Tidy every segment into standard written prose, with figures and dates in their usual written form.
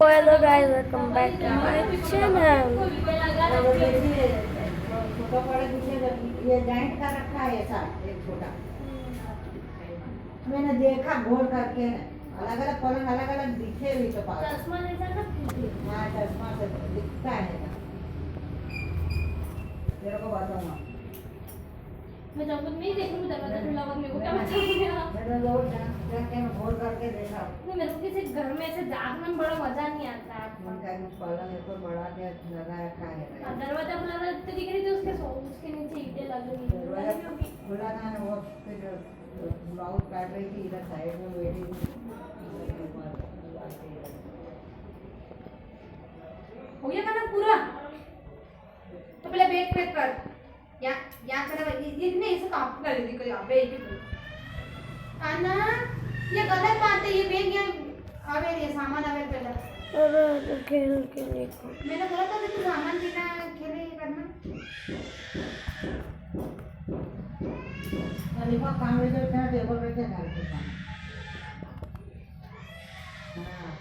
hello guys, welcome back to my channel. छोटा बड़ा पीछे ये जॉइंट का रखा है ऐसा एक छोटा मैंने देखा घोर करके अलग अलग पलंग अलग अलग दिखे भी तो पास चश्मा जैसा ना हाँ चश्मा से दिखता है तेरे को बताऊंगा मैं जब तक नहीं देखूं दरवाजा खुला हुआ मेरे को क्या बताऊंगा मैंने रोज जाके घोर करके देखा नहीं मेरे को किसी घर में ऐसे जागने में बड़ा मजा नहीं आता उनका पलंग एक और बड़ा के लगा रखा है दरवाजा खुला था तो दिख रही थी उसके नीचे ईंटें लगी हुई दरवाजा खुला था ना वो फिर ब्लाउज काट रही थी इधर साइड में बैठी हो गया खाना पूरा तो पहले बैग पैक कर या कर इतने इसे काम कर दी कर यहाँ पे एक आना ये गलत बात है ये बैग यहाँ आवे ये सामान आवे पहले अरे तो खेल के देखो मैंने बोला था कि तू सामान बिना खेले ये करना खलीफा काम में जो इतना टेबल पे थे घर के काम हाँ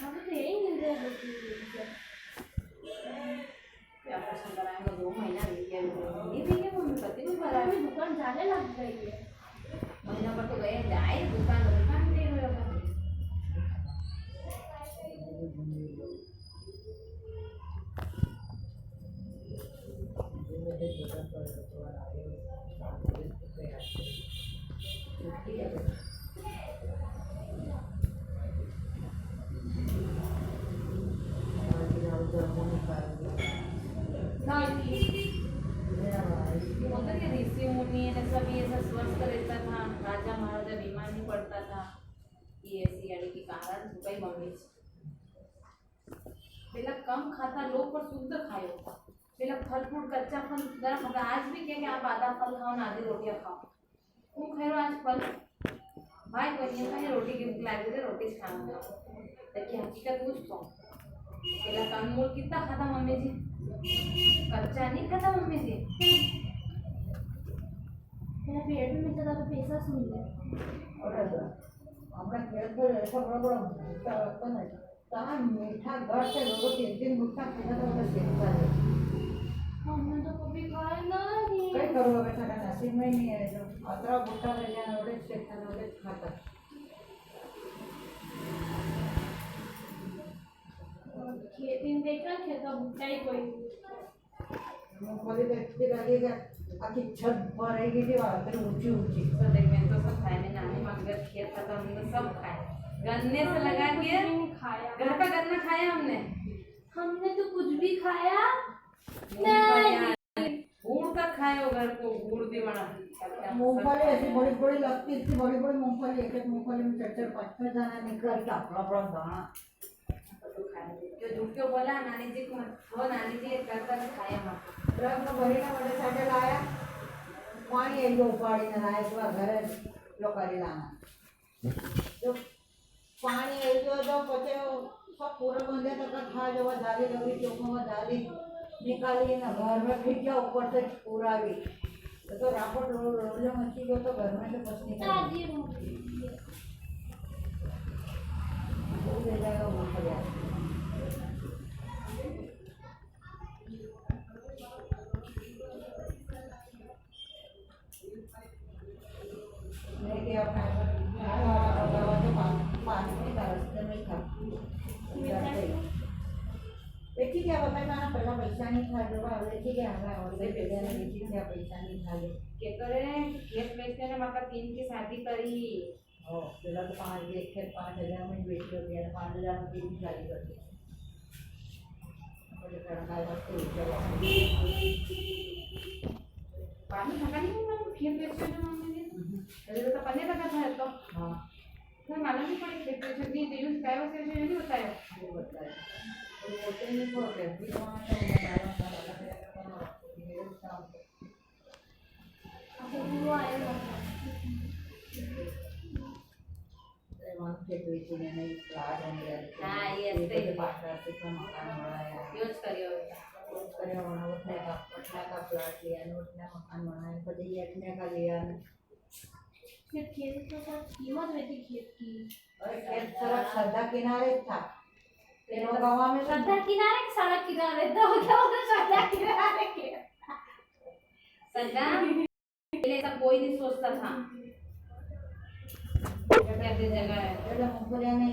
अब तो यही मिल रहा है क्या पसंद कराएंगे 2 महीना बीत गया नहीं भी क्या मम्मी पति को भरा अभी दुकान जाने लग गई है महीना पर तो गए जाए दुकान दे रहे हो बोलते कि ऋषि मुनि ने सब ये सब स्वस्थ रहता था राजा महाराजा बीमार नहीं पड़ता था ये ऐसी गाड़ी के कारण सुबह मम्मी पहला कम खाता लोग पर शुद्ध खाए पहला फल फ्रूट कच्चा फल जरा खाता आज भी क्या कि आप आधा फल खाओ ना आधी रोटियां खाओ तुम खाए हो आज फल भाई कोई नहीं रोटी की भूख लगी थी रोटी खाना लेकिन हकीकत कुछ तो पहला कंदमूल कितना खाता मम्मी जी कच्चा नहीं खाता मम्मी जी मेरा पेट में चला तो पैसा सुन ले अपना खेत पर ऐसा बड़ा बड़ा भूखा रखता है कहाँ मीठा घर से लोगों 3 भूखा खाना तो उधर सेकता है हमने तो कभी खाया नहीं कई करो बेटा का नसीब में नहीं है जो अतरा भूखा रह जाना उधर सेकता ना उधर खाता खेती में देखा खेता भूखा ही कोई मूंगफली देखते लगेगा आखी छत भरेगी थी वहाँ पर ऊंची ऊंची तो देख मैंने तो सब खाए मैं नानी मगर खेत था तो हमने सब खाए गन्ने से लगा के नहीं खाया घर का गन्ना खाया हमने तो कुछ भी खाया नहीं गुड़ तक खाए हो घर को गुड़ भी बना मूंगफली ऐसी बड़ी बड़ी लगती थी बड़ी बड़ी मूंगफली एक एक मूंगफली में 4-4 5 दाना निकल के अपना बड़ा दाना जो झूठ के बोला नानी जी को वो नानी जी एक करता तो खाया मत ट्रक में भरीने बड़े साइड लाया पानी एक दो उपाड़ी न लाया तो घर लोकारी लाना तो पानी एक दो पचे सब पूरा बंदे तक खा जो डाली लगी चौकों में डाली निकाली ना घर में फिर क्या ऊपर से पूरा भी तो रापट रोज मच्छी को तो घर में से बस निकाल ले जाएगा वो खा नहीं क्या पानी नहीं था रास्ते में था देखिए क्या बताए मैंने पहला पैसा नहीं था जो देखिए क्या हमें और से पैसा नहीं देखिए क्या पैसा नहीं था के करे खेत बेचने ने माका 3 की शादी करी ओ पहला तो 5,000 में बेच दिया 5,000 में 3 की शादी कर दी मुझे करना है बस पानी थका नहीं मैं खेत बेचने में मम्मी जी अरे तो पन्ने लगा था तो हाँ तो मालूम नहीं पड़ी खेत बेचने दी यूज काय से नहीं बताया वो बताया तो बोलते नहीं बोलते भी वहाँ का ने नहीं प्लाट होंगे हाँ, ये तो ऐसे ही। पार्टनरशिप में मकान बनाया यूज करियो कुछ करे होना उठने का प्लाट लिया ने उठने मकान बनाया પછી एटने का लिया ने फिर खेत तो सर कीमत रहती खेत की। और खेत सड़क सड़क किनारे था तेरे गांव में सड़क किनारे के सड़क किनारे तो क्या होता सड़क किनारे के सजा पहले ऐसा कोई नहीं सोचता था कैसी जगह है। એટલે મુંબઈ ને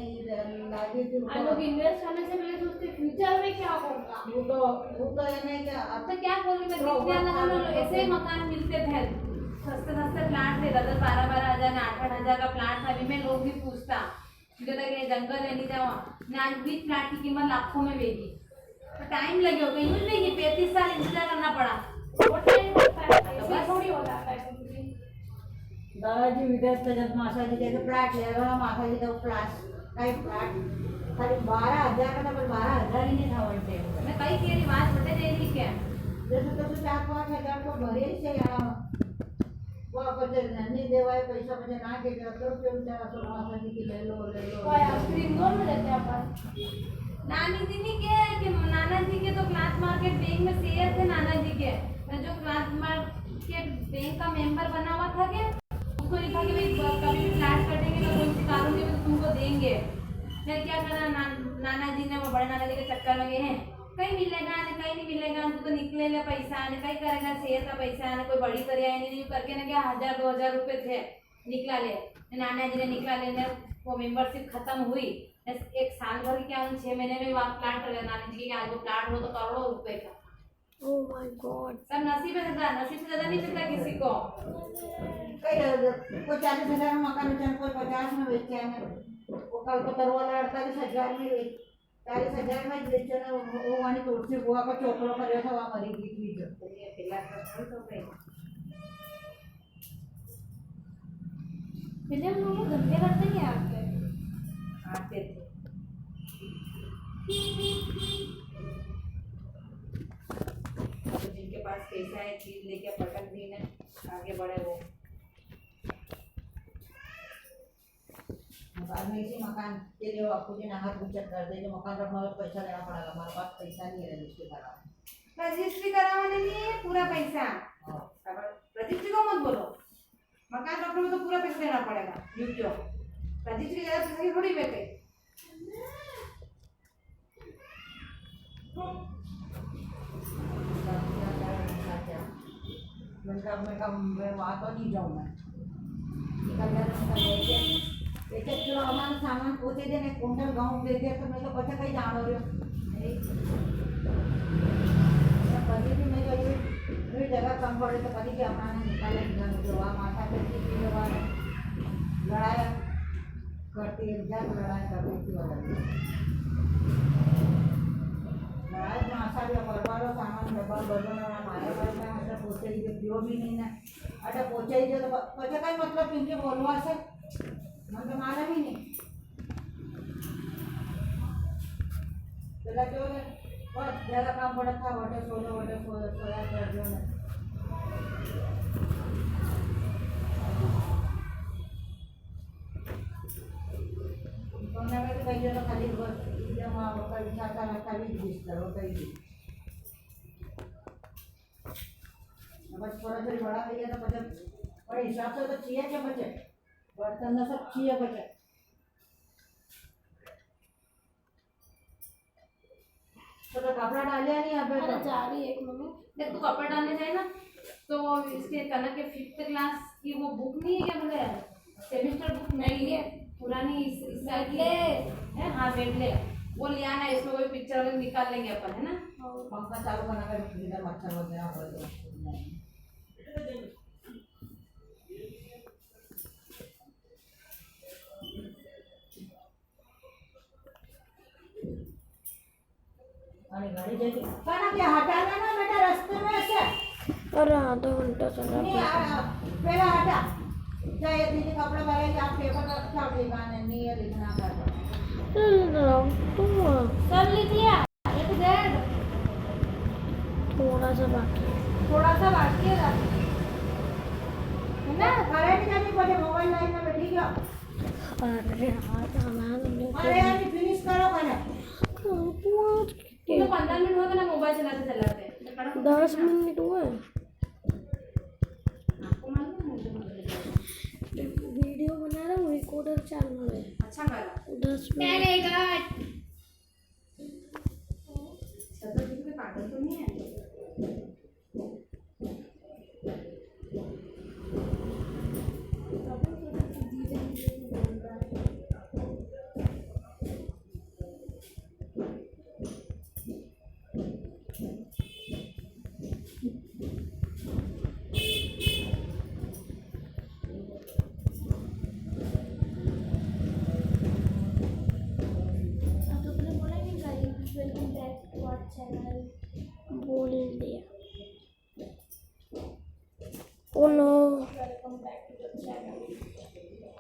લાગે છે हम लोग इन्वेस्ट करने से पहले सोचते फ्यूचर में क्या होगा। वो तो એને કે अब तो क्या बोल रही मैं दिव्या नगर में ऐसे ही मकान मिलते थे सस्ते सस्ते प्लाट थे 10-12 हजार 8-8 हजार का प्लाट था अभी में लोग भी पूछता मुझे लगे ये जंगल है नहीं जाओ ना आज भी प्लाट की कीमत लाखों में बेची तो टाइम लगे हो यूज नहीं की 35 साल इंतजार करना पड़ा वो टाइम होता है ऐसे थोड़ी हो जाता है कुछ भी। दादाजी विदेश त्याच्यात मासाजी त्याचं फ्लॅट लिहिलं मासाजी तो फ्लॅट काही फ्लॅट खाली 12,000 का पण 12,000 ही नहीं था वनटे मैं कई कह रही बात बटे दे रही क्या जैसे तो 4-5 हजार तो भरे से यार वो पचे नहीं देवाय पैसा पचे ना के तो विचार तो मासाजी की ले लो कोई आइसक्रीम दो में देते हैं अपन। नानी जी ने क्या है कि नाना जी के तो क्लास मार्केट बैंक में शेयर थे नाना जी के जो क्लास मार्केट बैंक का मेंबर बना हुआ था के उसको लिखा कि भाई कभी भी फ्लैट कटेंगे तो कोई कानूनी में तो तुमको देंगे फिर क्या करना नाना जी ने वो बड़े नाना जी के चक्कर में गए हैं कहीं मिलेगा ना कहीं नहीं मिलेगा तू तो निकले ले पैसा ने कहीं करेगा शेयर का पैसा ने कोई बड़ी करिया नहीं करके ना क्या 1,000-2,000 रुपए थे निकला ले नाना जी ने निकला लेने वो मेंबरशिप खत्म हुई एक साल भर क्या 6 महीने में वहाँ प्लाट कर नानी जी के आज वो प्लाट हो तो करोड़ों रुपए का ओह माय गॉड सब नसीब है दादा नसीब से ज्यादा नहीं मिलता किसी को कोई 40,000 में मकान बेचा कोई 50 में बेचा है वो कल को तरवाला 48,000 में 40,000 में बेचा ना वो वानी तुलसी बुआ का चोकड़ो करे था वहाँ मरी गई थी जो ये पिला तो गई पहले हम लोग धंधे करते हैं आके आते थे तो जिनके पास पैसा है चीज लेके पटक दी ने आगे बढ़े वो बाद में इसी मकान के लिए आपको जो हाथ गुचर कर दे जो मकान रखना हो पैसा देना पड़ेगा हमारे पास पैसा नहीं है रजिस्ट्री कराने रजिस्ट्री करवाने लिए पूरा पैसा हाँ। रजिस्ट्री को मत बोलो मकान रखने में तो पूरा पैसा देना पड़ेगा यूट्यूब रजिस्ट्री ज्यादा पैसा की थोड़ी बेटे मैं वहाँ तो नहीं जाऊँ मैं निकल जाता एक किलो हमारा सामान पोते देने कुंटल गाँव दे दिया तो मैं तो पता कहीं जान रही कभी भी मैं ये जगह कम पड़े तो कभी भी हमारा निकाले जो वहाँ माथा करती थी लड़ाई करती है जब लड़ाई करती थी लड़ाई में आशा भी परवारो सामान डब्बा बदलना माया करता है पोते जो भी नहीं ना अरे पोचे जो तो पता कहीं मतलब क्योंकि बोलवा से मतलब मारा ही नहीं पहला जो बस ज़्यादा काम पड़ा था वोटे सोया कर दिया मैं तो ना मैं कहीं जो तो खाली बस जब वहाँ पर विचारता मैं खाली जिस करो कहीं बस थोड़ा सा बड़ा हो गया तो मतलब बड़े हिसाब से तो चाहिए क्या बचे बर्तन ना सब चाहिए बचे तो कपड़ा डाले नहीं अबे अरे जा रही है एक मम्मी देख तू कपड़ा डालने जाए ना तो इसके कनक के 5th क्लास की वो बुक नहीं है क्या बोले सेमेस्टर बुक नहीं है पुरानी इस साल की है हाँ बैठ ले वो लिया ना इसमें कोई पिक्चर वगैरह निकाल लेंगे अपन है ना पंखा चालू करना कर इधर मच्छर वगैरह हो गए अरे गाड़ी जाके खाना क्या हटाना ना बेटा रास्ते में से अरे आधा घंटा चला नहीं पहले हटा चाहे दीदी कपड़े भरे आप पेपर का क्या लिखाना नहीं है लिखना सब लिख लिया एक डेढ़ थोड़ा सा बाकी है ना अरे नहीं जानी पड़े मोबाइल लाइन में बैठी गया अरे अरे यार फिनिश करो खाना। तो 15 मिनट हो गए ना मोबाइल चलाते चलाते। 10 मिनट हुए। आपको मालूम है मुझे वीडियो बना रहा हूँ, रिकॉर्डर चालू है। अच्छा करा 10 मिनट। छतर जी पे पागल तो नहीं है। बोल दिया। ओ नो,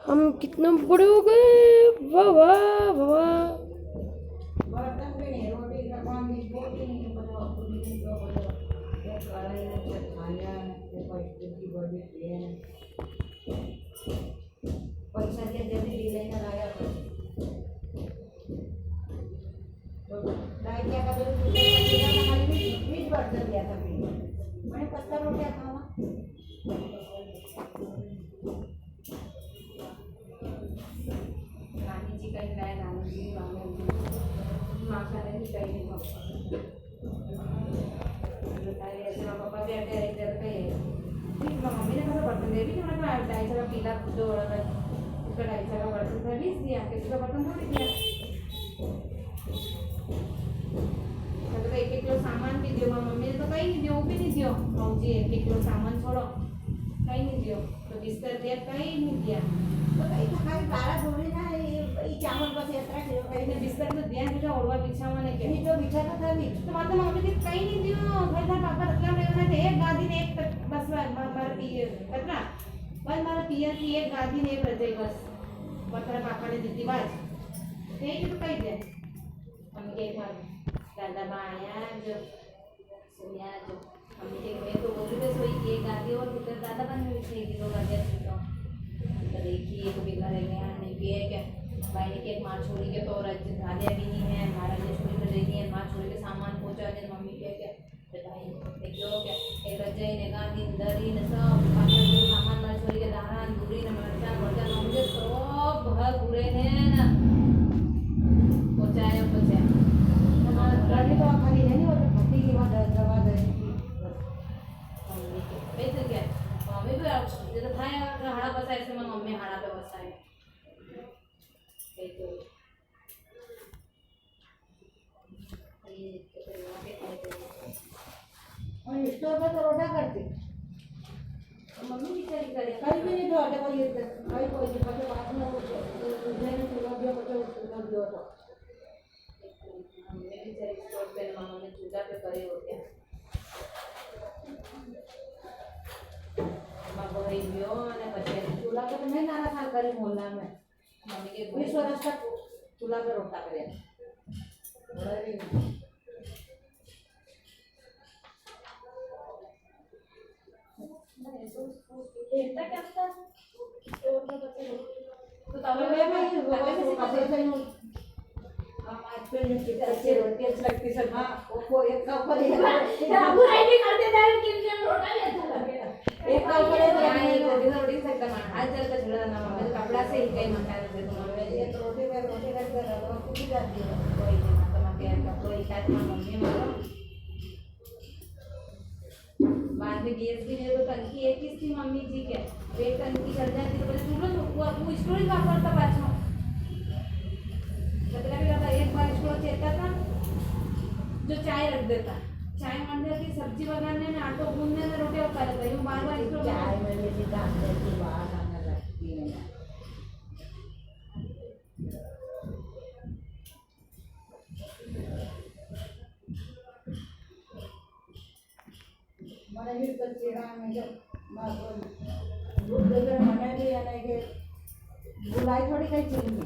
हम कितने बड़े हो गए। वाह वाह वाह। बर्तन भी नहीं, रोटी का काम भी रोटी नहीं बनो, पूरी नहीं बनो। ये कढ़ाई में से खाया, ये पैसे की बड़ी ट्रेन। पैसा के जल्दी डिजाइनर आया तो लाइट क्या कर रही थी? हमारी बीच बर्तन दिया था मैंने 70 रुपया खावा। रानी जी कहीं गए, रानी जी माशा नहीं कहीं नहीं ऐसे पापा भी अटे एक जगह पे मम्मी ने कहा बर्तन दे भी थोड़ा 250 का पीला जो उसका 250 का बर्तन था 20 दिया, किसी का बर्तन थोड़ी दिया। तो 1-1 किलो सामान भी दियो, मम्मी ने तो कहीं नहीं दियो, वो भी नहीं दियो। जी 1-1 किलो सामान छोड़ो कहीं नहीं दियो, तो बिस्तर दिया कहीं नहीं दिया। तो कहीं तो खाली 12 थोड़ी ना ये चावल बस यात्रा किलो कहीं ने बिस्तर तो दिया जो ओढ़वा बिछावा ने के नहीं तो बिछा तो था बीच तो मतलब मम्मी ने कहीं नहीं दियो। भाई था पापा रतला में उन्होंने एक गादी ने एक बस बार पिए कतना बस मारा पिया की एक गादी ने एक रजाई बस पत्थर पापा ने दी बाज यही तो कही दे मम्मी के एक बार दादा बाया जो सोनिया जो मम्मी के मैं तो बोली तो सोई की एक गादी और उधर दादा बन में बिछेगी 2 गादियां तो देखिए एक भी घर है नहीं भी है क्या भाई ने एक माँ छोड़ी के तो गादियाँ भी नहीं है, महाराज ने छोड़ी तो देनी है, माँ छोड़ी के सामान पहुँचा दे मम्मी क्या क्या बताइए देखो क्या एक रजाई ने गादी दरी ने सब पापा के सामान माँ छोड़ी के दाना दूरी ने मरचा मरचा मुझे सब घर बुरे ने ना पहुँचाया गाड़ी तो खाली नहीं वो तो भक्ति की बात दवा दे मम्मी के वैसे क्या मम्मी तो जैसे था हाड़ा बसा ऐसे में मम्मी हाड़ा पे बसा है और स्टोर पे तो रोटा करती मम्मी बिचारी करे कहीं भी नहीं तो आटे को ये कहीं कोई नहीं पता बात में उधर में चूल्हा दिया पता चूल्हा दिया तो मम्मी बिचारी स्टोर पे मामा ने चूल्हा पे करे होते हैं माँ भाई बियो ने बच्चे चूल्हा पे तो नहीं नाना था करी मोहल्ला में मम्मी के 20 वर्ष तक चूल्हा पे रोटा करे एकटा क्या था तो तब अच्छी रोटी अच्छी लगती सर हाँ वो एक का ऊपर बाबू नहीं खाते थे किन रोटा भी अच्छा लगेगा एक का ऊपर एक रोटी से एकदम हाथ जल का झुला ना मम्मी कपड़ा से ही कहीं मकान से तो मम्मी एक रोटी में रोटी करके रखो कुछ जाती है कोई नहीं माता मम्मी कपड़ों ही खाते मम्मी मारो बाद में गैस भी नहीं तो टंकी एक ही थी मम्मी जी के एक टंकी चल जाती तो बोले तुरंत वो स्टोरेज वापरता पाछो मतलब भी कहता एक बार स्टोरेज चेता था जो चाय रख देता चाय मारने की सब्जी बनाने में आटो गूंदने में रोटी और कर देता यूं बार-बार स्टोरेज चाय में भी सीधा अंदर की बाहर आने लगती है मैंने भी तो चेहरा में जब दूध देकर मैंने भी यानी कि बुलाई थोड़ी कहीं चाहिए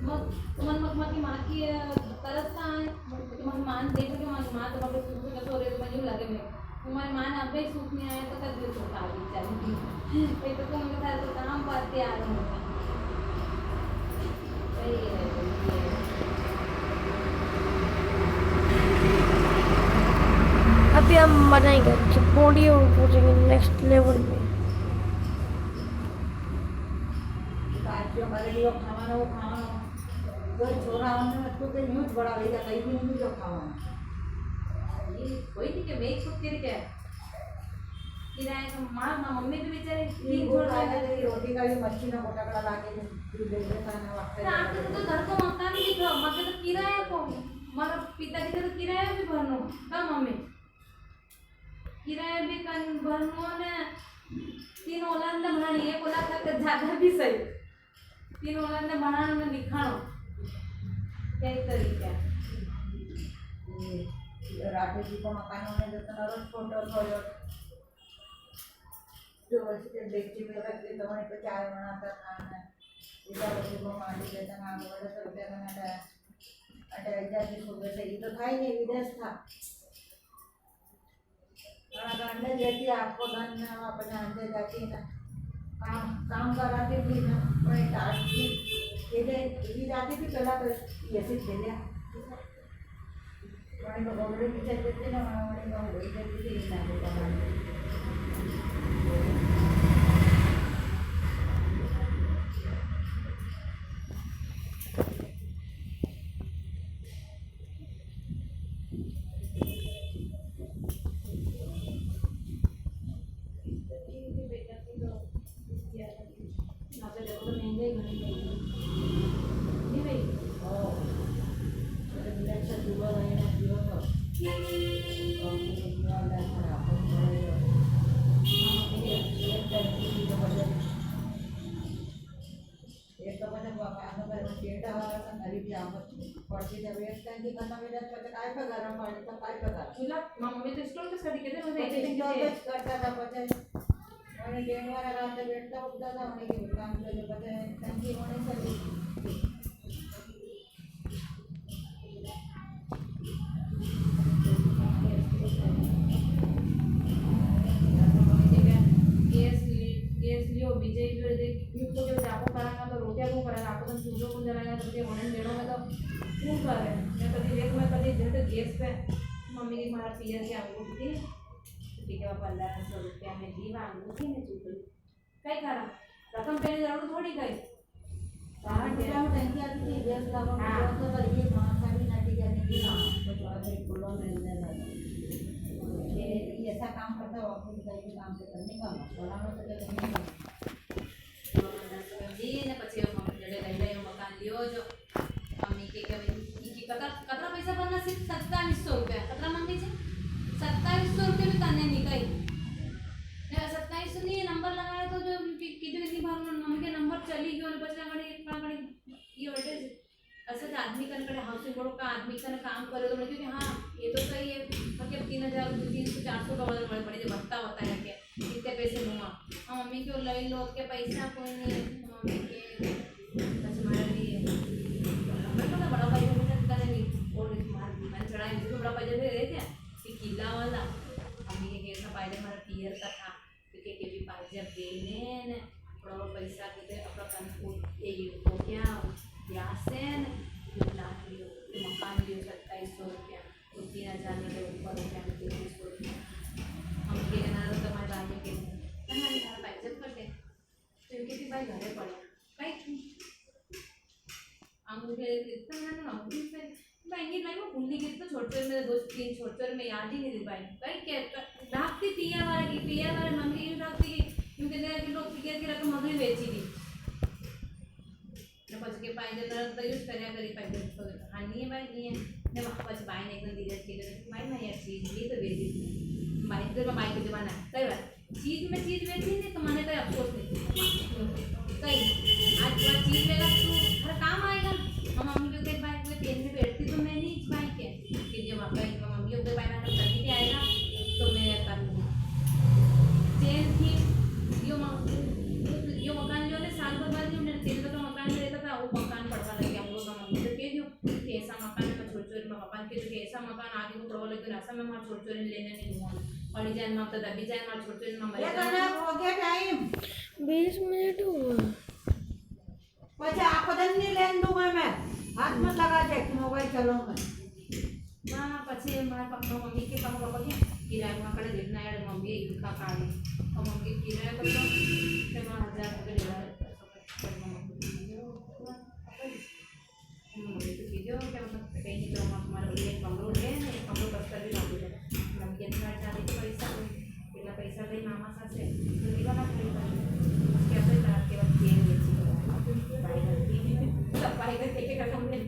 मग मन मग की माँ की तरस का है मान देख के मां तो बाबा सूख के तो रे तो मुझे लगे मैं तुम्हारे मान अब भी सूख नहीं आया तो कर दे तो आ गई चल ये तो तुम के साथ तो काम पर तैयार हो सही है अभी हम बनाएंगे बॉडी और पहुंचेंगे नेक्स्ट लेवल में। जो करेगी वो खावाना कोई छोरा हमने तो के न्यूज़ बड़ा लेगा कहीं भी नहीं जो खावाना ये कोई नहीं के मैं खुद के क्या किराए का मां मम्मी भी बेचारे तीन छोड़ के रोटी का भी मच्छी ना मोटा कड़ा लाके दे देता है वक्त आपके तो घर को मकान भी दिखा मगे तो किराया को मारा पिताजी का तो किराया भी भरनो का मम्मी किराया भी कन भरनो ने तीन औलाद ने भरानी एक औलाद तक ज्यादा भी सही तीन औलाद ने भरानो ने दिखानो क्या तरीका राठे जी को मकानों में जतना रोज फोटो खोलो जो वैसे देखते हुए रखते तो वहीं पे चाय बनाता था इधर बच्चे को माटी देता ना बड़ा तो रुपया बनाता अटे इधर की सुबह से ये तो था ही नहीं विदेश था अंडे देती आपको धन में अपने अंडे जाती ना काम कराती थी ना वही टाटती ये जाती थी पहला तो ये सिर्फ दे दिया वहीं को गोबरे पीछे देते ना वहीं को वही देती थी इतना देता मम्मी तो स्टोर पे स्टडी करते मुझे करता था पता है डेढ़ वाला रात में बैठता उठता था उन्हें के काम कर पता है टंकी होने से गैस लियो विजय जो देख युक्त जब जाको कराना तो रोटियां को कराना आपको तो चूल्हो को जलाना तो के होने देनो में तो खूब करे मैं कभी देख मैं कभी जैसे गैस पे मम्मी की मार पिया के अंगूठी ठीक है 1500 रुपया में दी अंगूठी में चूल कई करा रकम पहले जरूर थोड़ी गई बाहर जिला में टंकी आती थी गैस का तो ये मां भी नाटी करने की ना तो थोड़ा सा खुला मिलने लगा ये ऐसा काम करता है ऑफिस का काम करने का बनाना तो करने का जी ने પછી જડે લઈ લઈ મકાન લ્યો જો મમ્મી કે કતરા પૈસા ભરના છે 2700 રૂપિયા કતરા મમ્મી છે 2700 રૂપિયા भी तने नहीं गई 2700 नहीं नंबर लगाया तो जो कितनी बार मम्मी के नंबर चली गयो ने बचला गणी इतना गणी ये बेटे ऐसे आदमी कने हाउसिंग बोर्ड का आदमी कने काम करे तो मैं क्योंकि हाँ ये तो सही है मतलब 3000 300 डॉलर बड़े बड़े जो भत्ता होता है के इतने पैसे दूंगा मम्मी क्यों लई लो के पैसा कोई नहीं मम्मी के बस मार लिए मैं तो बड़ा भाई को तक नहीं और मार मैंने चढ़ाई मुझे बड़ा पैसा दे रहे थे कि किला वाला मम्मी के कैसा पायदे हमारा पियर का था के भी पायदे देने थोड़ा पैसा के अपना कन ये हो क्या यासन लाख लियो मकान लियो 2700 रुपया तो 3000 के ऊपर रुपया 3300 रुपया हम के ना तो तुम्हारे रानी के ना ना पैसे करते क्योंकि भी भाई घरे पड़े भाई हम मुझे इतना ना ना हम से भाई ये लाइक वो भूल गई तो छोटे में 2-3 छोटे में याद ही नहीं दे पाए भाई क्या राखती पिया वाले मम्मी की राखती क्योंकि देना कि लोग पिया की रकम मगरी बेची थी ने પછી કે પાયદે તરત તો યુઝ કર્યા કરી પાયદે તો હાની ભાઈ ની ને પછી ભાઈ ને એકદમ ધીરે થી કરે भाई ना यार चीज ये तो बेची भाई तो भाई के जमाना कई बार चीज में चीज बेची नहीं तो माने कोई अफसोस नहीं कई आज बार चीज लेगा तू हर काम आएगा हम मम्मी के भाई कोई पेन में बैठती तो मैं नहीं भाई के कि जब भाई मम्मी के भाई ना करती के आएगा तो मैं कर लूंगी चेन थी यो मकान जो है साल भर बाद जो मेरे 3 का मकान रहता था वो मकान पड़वा लग गया हम लोग मम्मी तो कह दियो कि ऐसा मकान में छोटे छोटे मकान के जो ऐसा मकान नशा में मार छोड़ छोड़ लेने नहीं हुआ पड़ी जाए मां तो दबी जाए मार छोड़ छोड़ में मर ये जाए कनक हो गया टाइम 20 मिनट हुआ। પછી આખો दिन नहीं लेन दूंगा मैं हाथ मत लगा दे कि मोबाइल चलो मैं ना પછી મારા પપ્પા મમ્મી કે પાપા પપ્પા કે કિરાય માં કડે દેખના यार मम्मी का काढे और मम्मी किराया तो ते 1000 रुपये देवा मम्मी तो कीजिए क्या मतलब कहीं नहीं तो हमारे लिए कमरो ले कमरो बस कर भी मांगो मम्मी के साथ जाने के पैसा कितना पैसा दे मामा सासे तो निका ना खरीद उसके अपने तरह के बाद गेम बेची सफाई करके के खत्म नहीं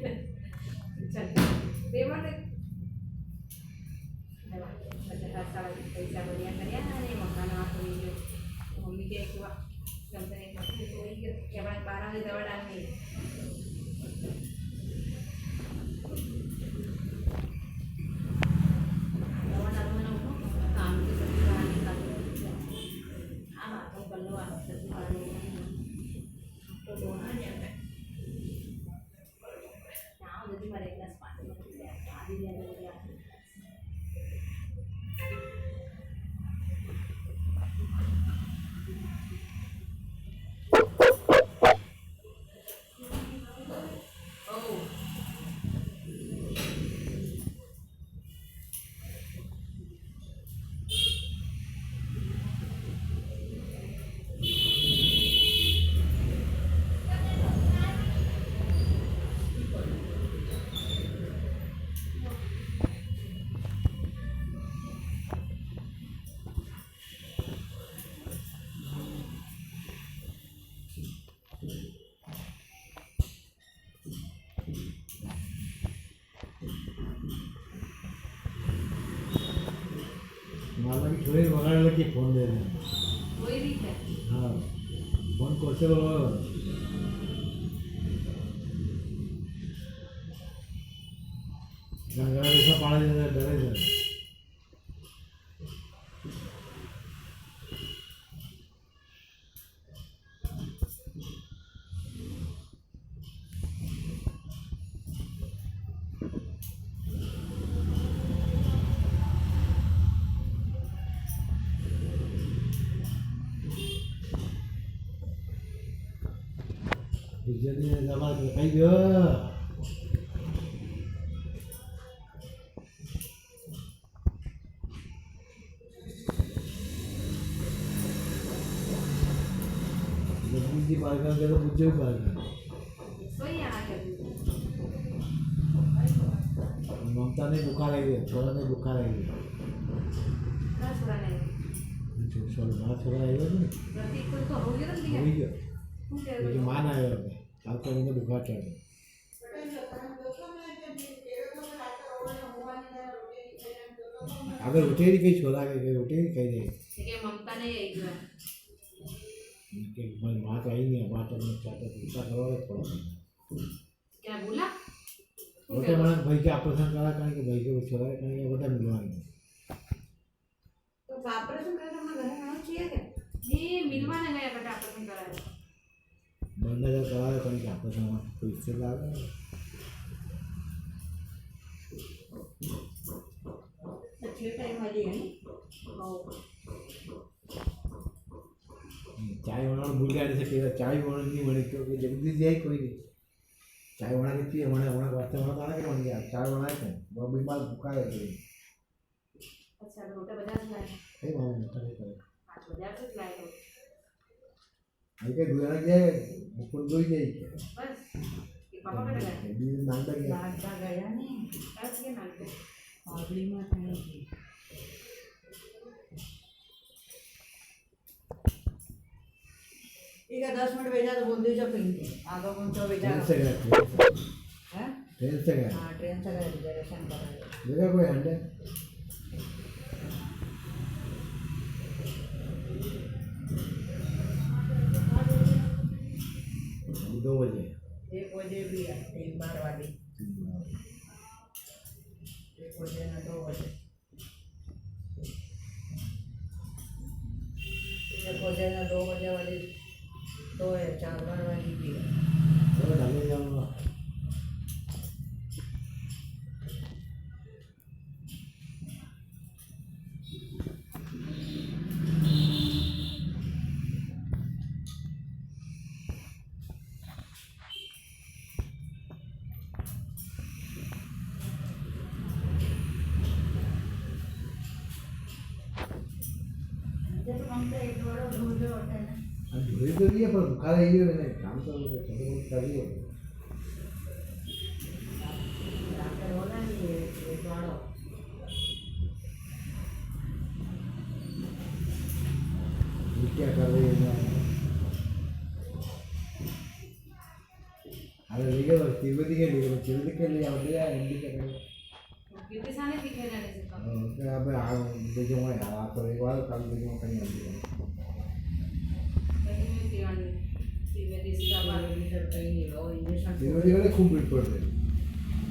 चल देवा ने हर साल पैसा बढ़िया करिया नहीं मकान आप लीजिए मम्मी के एक हुआ कम से कम के बाद 12 की दवा डालनी दवा डालना ना उठो काम की सब्जी बनाने का हाँ तो कर लो आप सब्जी बनाने तो दोनों जाता है यहाँ उधर भी मरे ग्लास पानी में आधी दे दो माला की थोड़ी वगाड़ लगी फोन दे रहे कोई भी है हाँ फोन कैसे बोलो गंगा जैसा पानी दे डरे थे jadi sama kayak gitu lebih di bagian kita bujuk bagian सोई यहाँ के ममता ने बुखार आई है छोरा ने बुखार आई है ना छोड़ा नहीं छोरा छोरा आई है ना प्रतीक को तो हो गया ना दिया वही है तू क्या लेकिन मान आया है कल को इन्हें बुखार चढ़ गया अगर उठेरी कहीं छोड़ा के उठेरी कहीं नहीं ठीक है ममता ने यही किया कि माँ तो आई नहीं माँ तो मैं चाहता दूसरा करवा थोड़ा क्या बोला बोलते मैंने भाई के ऑपरेशन करा कहीं कि भाई के वो छोड़ा कहीं ये बता मिलवाएंगे तो ऑपरेशन करके हमें घर में आना चाहिए क्या ये मिलवाने गया बेटा ऑपरेशन कराया बंदा जब करा है कहीं के ऑपरेशन कोई इससे लगा अच्छे टाइम वाली है चाय बनाना भूल गया जैसे कई बार चाय बनानी नहीं बनी क्योंकि जल्दी से आई कोई नहीं चाय बना के पिए बना बना वास्ते बना था कि बन गया चाय बनाए थे वो बीमार भूखा है कोई अच्छा रोटे बाजार से लाए कई मालूम नहीं था करे 5 बाजार से लाए हो आई के गुजरा गया मुकुल कोई नहीं बस ये पापा का लगा भी नाम तक गया लाडता गया नहीं बस ये नाल पे पागली में नहीं ठीक है 10 मिनट भेजा तो बोल दीजिए पिंकी आगे कौन सा भेजा ट्रेन से गया है ट्रेन से गया हाँ ट्रेन से गया रिजर्वेशन करा देखा कोई हंडे 2 बजे 1 बजे भी है 3 वाली 1 बजे ना 2 बजे 1 बजे ना 2 बजे वाली 2 है 4 वाली भी है तो डाले जाऊंगा मुझे होता है ना धोई तो दिए पर बुखार आई है मैंने काम तो छोटे मोटे कर दिए डॉक्टर बोला नहीं ये दौड़ो क्या कर रही है अरे लेके बस तिरुपति के लिए तिरुपति के लिए आते हैं हिंदी के लिए कितने सारे दिखे रहने से कम क्या अब आ देखूंगा यार आप तो एक बार कल देखूंगा कहीं आती है कहीं में दीवानी त्रिवेदी इस्लामाबाद कहीं नहीं हो इंजेक्शन तिरुपति वाले खूब भीड़ पड़ते हैं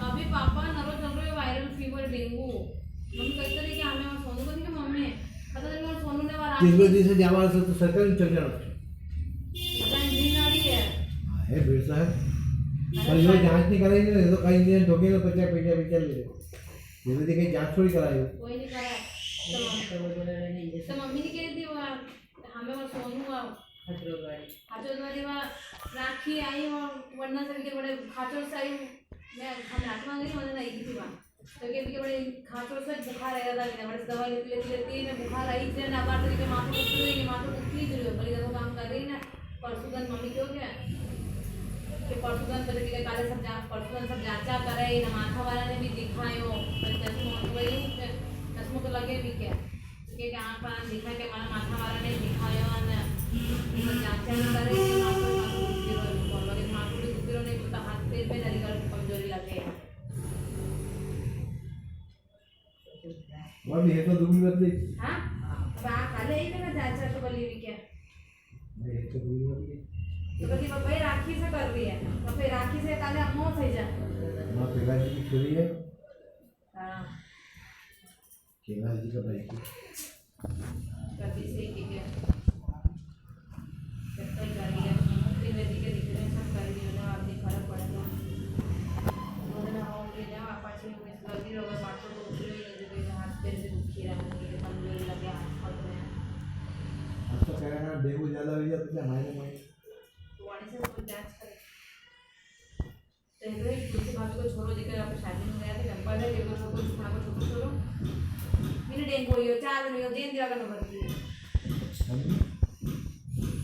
अभी पापा नरो चल रहे वायरल फीवर डेंगू मम्मी कहते रहे कि हमें और सोनू को नहीं कि मम्मी पता नहीं और सोनू ने वाला तिरुपति से जावा से तो सरकारी चल जाना इंजीनियरी है है भीड़ सा है पर जो जांच नहीं कराएंगे ना तो कहीं इंजीनियर ठोकेंगे 50 पैसा पैसा ले तिरुपति की जांच थोड़ी कराएंगे कोई नहीं करा तो मम्मी ने कह दी वो हमें और सोनू खतरो गाड़ी खाचोर वाली वहाँ राखी आई और वरना से के बड़े खाचोर से आई मैं हम रात में गई होने नहीं थी वहाँ तो के बड़े खाचोर से बुखार आया था मैंने बड़े दवा लेती मैं बुखार आई थी ना बात करके माथा दुखती जो बड़ी दवा काम कर रही ना परसों मम्मी क्यों क्या कि परसों बजे काले सब परसों सब जांचा करे ना माथा वाला ने भी दिखायो चश्मों तो लगे भी क्या कि आँख पर दिखा के हमारा माथा वाला ने दिखायो ना जांचा न करे माथा दुखती नहीं तो हाथ पैर में नरी कमजोरी लगे वो भी है तो दूरी बदली हाँ अब आ काले ही ना जांचा तो बोली भी क्या है तो दूरी बदली तो कभी भाई राखी से कर रही है तो फिर राखी से काले अम्मो सही जा मां पिताजी की छोरी है हाँ कैलाश जी का भाई की कभी से ठीक है कितना गाड़ी है त्रिवेदी के दिखने में सब कर दिया ना आपने फर्क पड़ेगा उन्होंने होंगे ना पाँच में गलती हो गई माथो तो उतरे ही नहीं देते हाथ पैर से दुखी रहने के कमजोरी लगे हाथ हाथ में अब तो कह रहा है डेंगू ज्यादा हो जाता है महीने वाणी से सब जांच करें तो इधर ही दूसरी बात को छोड़ो जेकर आप शादी में गया थे चंपल है डेंगू छोड़ो छुपा को छोड़ो छोड़ो मैंने डेंगू हो चार नहीं हो दिन दिया का नंबर की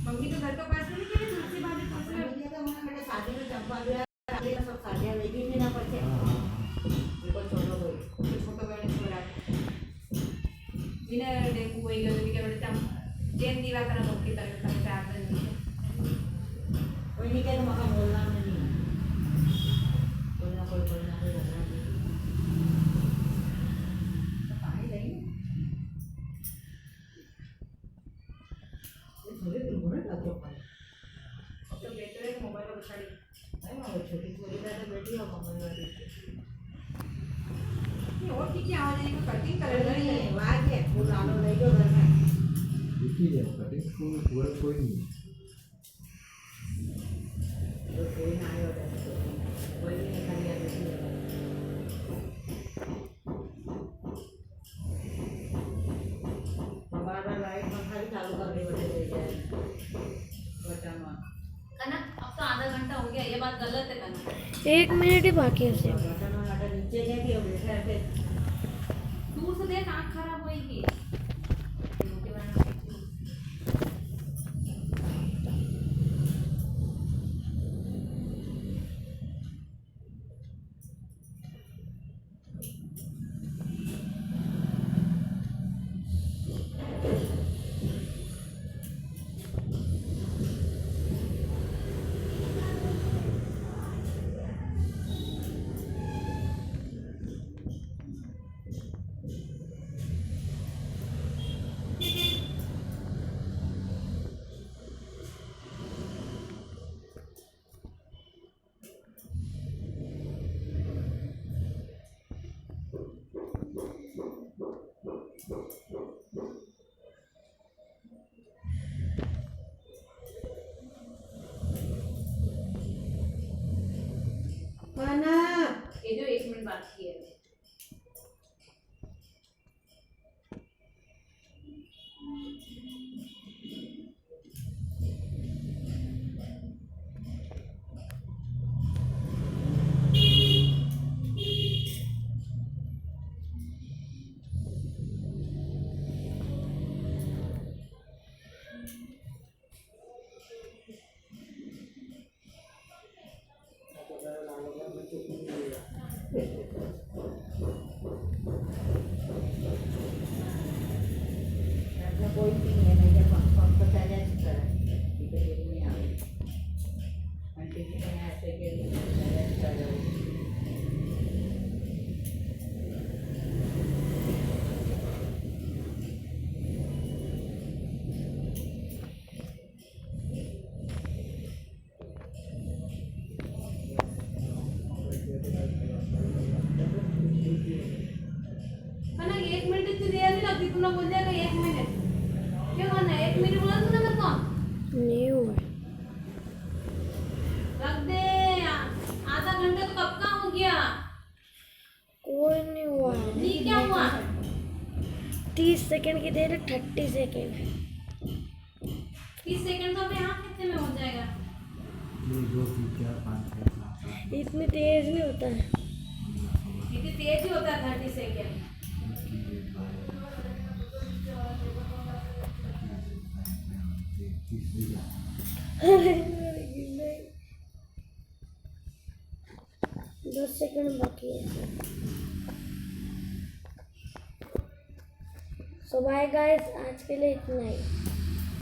मम्मी तो घर के पास में नहीं दूसरी बात पास में ये तो मैंने शादी में चंपा दिया शादी में सब शादियां लेगी भी ना पड़ते बिल्कुल छोड़ो कोई तो छोटा बहन छोड़ा मैंने डेंगू हो गया तो क्या बड़े टाइम दिन दिया का नंबर की तरह का चार दिन कोई नहीं कहता मका बोलना नहीं कोई ना कोई बोलना कोई बोलना पानी नहीं ये थोड़े दुगुने लगो पानी तो बेटर है मोबाइल पर छड़ी नहीं वो छोटी छोटी दादा बेटी हो मम्मी वाली ये और की आवाज है को कटिंग कर रही है नहीं वाह के फूल आलो ले जो घर में देखिए कटिंग कोई नहीं तो कोई ना आयो कोई नहीं खाली आ बेटी हमारा लाइट पंखा भी चालू कर दे बटन में कनक अब तो आधा घंटा हो गया ये बात गलत है कनक 1 मिनट ही बाकी है सिर्फ बटन में लगा नीचे नहीं थी बैठे रहते दूर से देख आँख खराब होएगी ये जो 1 मिनट बाकी है ऐसा कोई भी नहीं है भैया, पंप पहले नहीं आवे आंटी जी ने ऐसे के है ना, 1 मिनट इतनी देर नहीं लगती, तुमने बोल दिया 1 मिनट, क्यों करना है? 1 मिनट बोला तूने मेरे को, नहीं हुआ रख दे। आधा घंटा तो कब का हो गया? कोई नहीं हुआ नहीं क्या हुआ? 30 सेकंड की देर है 30 सेकंड 30 सेकंड तो अभी यहाँ कितने में हो जाएगा? ये 2 3 4 5 6 7 इतनी तेज नहीं होता है इतनी तेज ही होता है 30 सेकंड। 10 सेकंड बाकी है सो बाय गाइस आज के लिए इतना ही